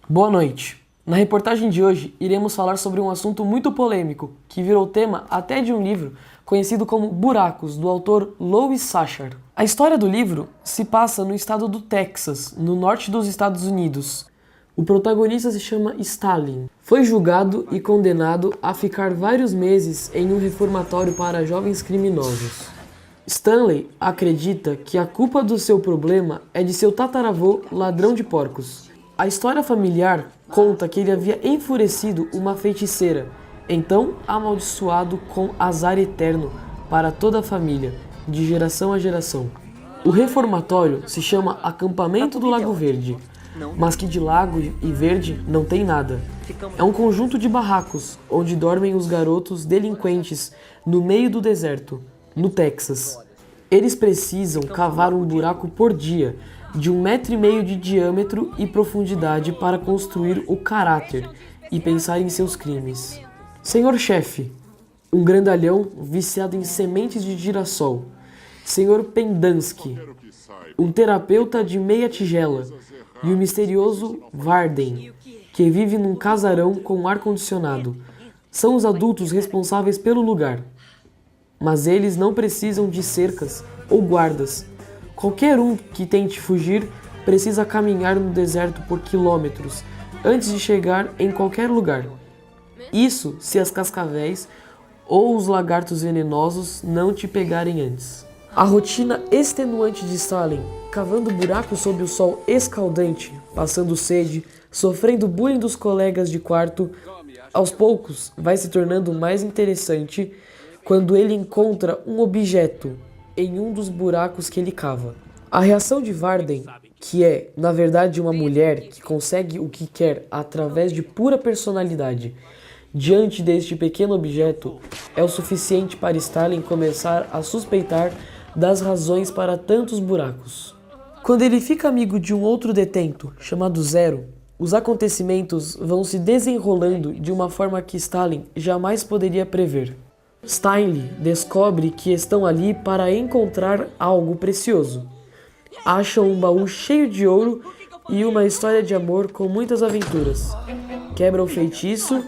Boa noite. Na reportagem de hoje, iremos falar sobre um assunto muito polêmico, que virou tema até de um livro conhecido como Buracos, do autor Louis Sachar. A história do livro se passa no estado do Texas, no norte dos Estados Unidos. O protagonista se chama Stalin. Foi julgado e condenado a ficar vários meses em um reformatório para jovens criminosos. Stanley acredita que a culpa do seu problema é de seu tataravô ladrão de porcos. A história familiar conta que ele havia enfurecido uma feiticeira, então amaldiçoado com azar eterno para toda a família, de geração a geração. O reformatório se chama Acampamento do Lago Verde, mas que de lago e verde não tem nada. É um conjunto de barracos, onde dormem os garotos delinquentes no meio do deserto, no Texas. Eles precisam cavar um buraco por dia, de 1,5 metro de diâmetro e profundidade para construir o caráter e pensar em seus crimes. Senhor chefe, um grandalhão viciado em sementes de girassol. Senhor Pendansky, um terapeuta de meia tigela. E o misterioso Varden, que vive num casarão com ar-condicionado. São os adultos responsáveis pelo lugar. Mas eles não precisam de cercas ou guardas. Qualquer um que tente fugir precisa caminhar no deserto por quilômetros antes de chegar em qualquer lugar. Isso se as cascavéis ou os lagartos venenosos não te pegarem antes. A rotina extenuante de Stalin, cavando buracos sob o sol escaldante, passando sede, sofrendo bullying dos colegas de quarto, aos poucos vai se tornando mais interessante quando ele encontra um objeto em um dos buracos que ele cava. A reação de Varden, que é, na verdade, uma mulher que consegue o que quer através de pura personalidade, diante deste pequeno objeto, é o suficiente para Stalin começar a suspeitar das razões para tantos buracos. Quando ele fica amigo de um outro detento, chamado Zero, os acontecimentos vão se desenrolando de uma forma que Stalin jamais poderia prever. Stanley descobre que estão ali para encontrar algo precioso. Acham um baú cheio de ouro e uma história de amor com muitas aventuras. Quebra o feitiço,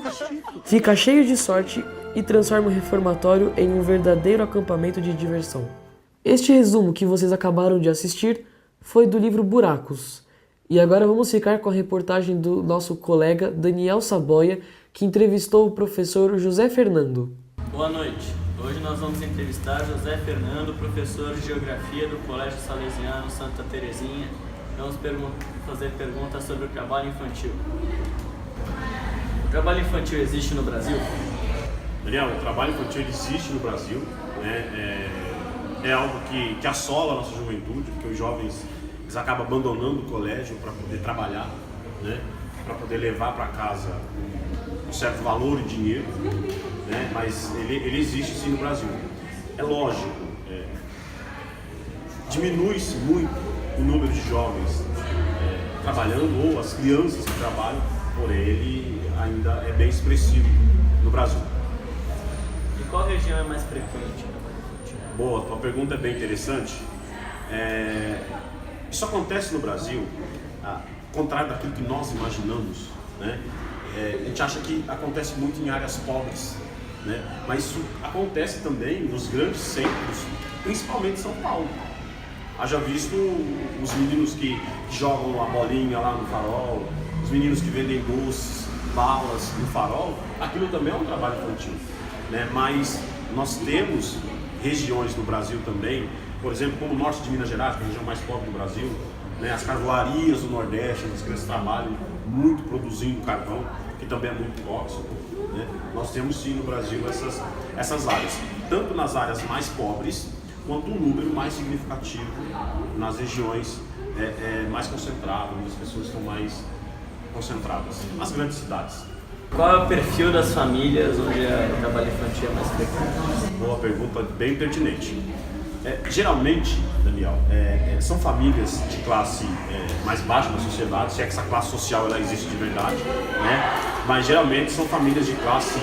fica cheio de sorte e transforma o reformatório em um verdadeiro acampamento de diversão. Este resumo que vocês acabaram de assistir foi do livro Buracos. E agora vamos ficar com a reportagem do nosso colega Daniel Saboia, que entrevistou o professor José Fernando. Boa noite. Hoje nós vamos entrevistar José Fernando, professor de Geografia do Colégio Salesiano Santa Terezinha. Vamos fazer perguntas sobre o trabalho infantil. O trabalho infantil existe no Brasil? Daniel, o trabalho infantil existe no Brasil, né? É algo que assola a nossa juventude, porque os jovens eles acabam abandonando o colégio para poder trabalhar, né? Para poder levar para casa um certo valor em dinheiro, né? Mas ele existe sim no Brasil. É lógico, diminui-se muito o número de jovens trabalhando ou as crianças que trabalham, porém ele ainda é bem expressivo no Brasil. E qual região é mais frequente? Boa, tua pergunta é bem interessante. Isso acontece no Brasil, ao contrário daquilo que nós imaginamos, né? A gente acha que acontece muito em áreas pobres, né? Mas isso acontece também nos grandes centros, principalmente em São Paulo. Haja visto os meninos que jogam a bolinha lá no farol, os meninos que vendem doces, balas no farol, aquilo também é um trabalho infantil, né? Mas nós temos regiões no Brasil também, por exemplo, como o norte de Minas Gerais, que é a região mais pobre do Brasil, né? As carvoarias do Nordeste, onde as crianças trabalham muito produzindo carvão, que também é muito tóxico, né? Nós temos sim no Brasil essas áreas, tanto nas áreas mais pobres, quanto um número mais significativo nas regiões mais concentradas, onde as pessoas estão mais concentradas, nas grandes cidades. Qual é o perfil das famílias onde o trabalho infantil é mais frequente? Boa pergunta, bem pertinente. Geralmente, Daniel, são famílias de classe mais baixa na sociedade, se é que essa classe social ela existe de verdade, né? Mas geralmente são famílias de classe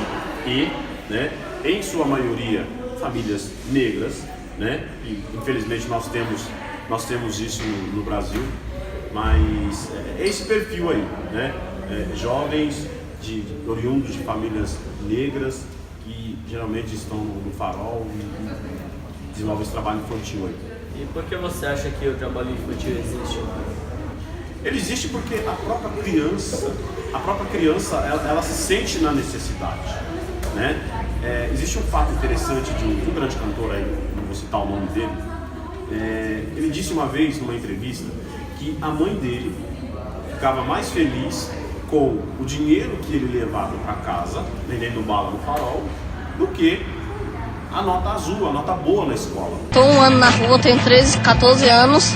E, né? Em sua maioria, famílias negras, né? E, infelizmente nós temos isso no Brasil, mas é esse perfil aí, né? jovens oriundos de famílias negras que geralmente estão no farol e desenvolvem esse trabalho infantil aí. E por que você acha que o trabalho infantil existe? Ele existe porque a própria criança ela se sente na necessidade, né? Existe um fato interessante de um grande cantor aí, não vou citar o nome dele. Ele disse uma vez numa entrevista que a mãe dele ficava mais feliz com o dinheiro que ele levava para casa, vendendo bala no farol, do que a nota azul, a nota boa na escola. Estou um ano na rua, tenho 13, 14 anos.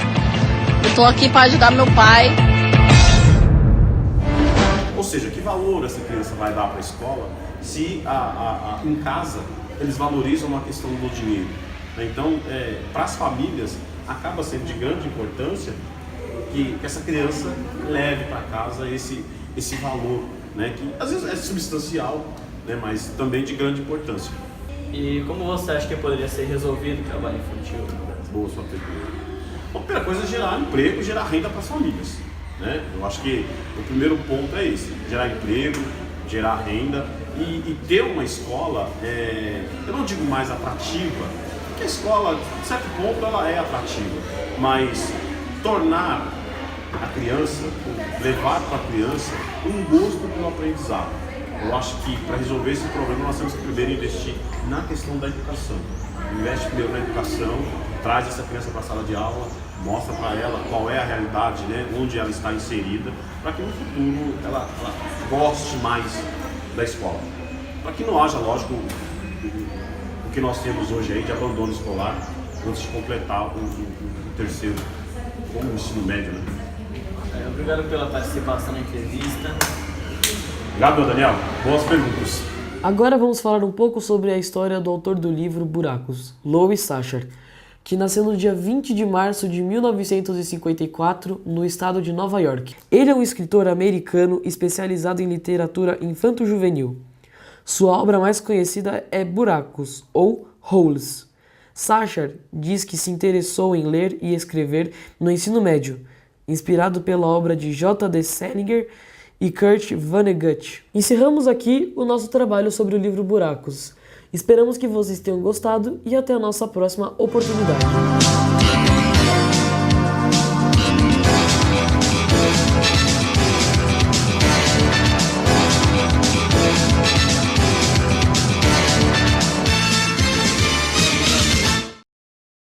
Estou aqui para ajudar meu pai. Ou seja, que valor essa criança vai dar para a escola se em casa eles valorizam a questão do dinheiro? Então, para as famílias, acaba sendo de grande importância que essa criança leve para casa esse valor, né, que às vezes é substancial, né, mas também de grande importância. E como você acha que poderia ser resolvido o trabalho infantil no Brasil? Boa sua pergunta. A primeira coisa é gerar emprego e gerar renda para as famílias, né? Eu acho que o primeiro ponto é esse: gerar emprego, gerar renda e ter uma escola, eu não digo mais atrativa, porque a escola, de certo ponto, ela é atrativa, mas tornar a criança, levar para a criança um gosto pelo aprendizado. Eu acho que para resolver esse problema nós temos que primeiro investir na questão da educação. Investe primeiro na educação, traz essa criança para a sala de aula, mostra para ela qual é a realidade, né, onde ela está inserida, para que no futuro ela goste mais da escola. Para que não haja, lógico, o que nós temos hoje aí de abandono escolar antes de completar o terceiro, como o ensino médio, né? Obrigado pela participação na entrevista. Obrigado, Daniel. Boas perguntas. Agora vamos falar um pouco sobre a história do autor do livro Buracos, Louis Sachar, que nasceu no dia 20 de março de 1954 no estado de Nova York. Ele é um escritor americano especializado em literatura infanto-juvenil. Sua obra mais conhecida é Buracos, ou Holes. Sachar diz que se interessou em ler e escrever no ensino médio, inspirado pela obra de J.D. Salinger e Kurt Vonnegut. Encerramos aqui o nosso trabalho sobre o livro Buracos. Esperamos que vocês tenham gostado e até a nossa próxima oportunidade.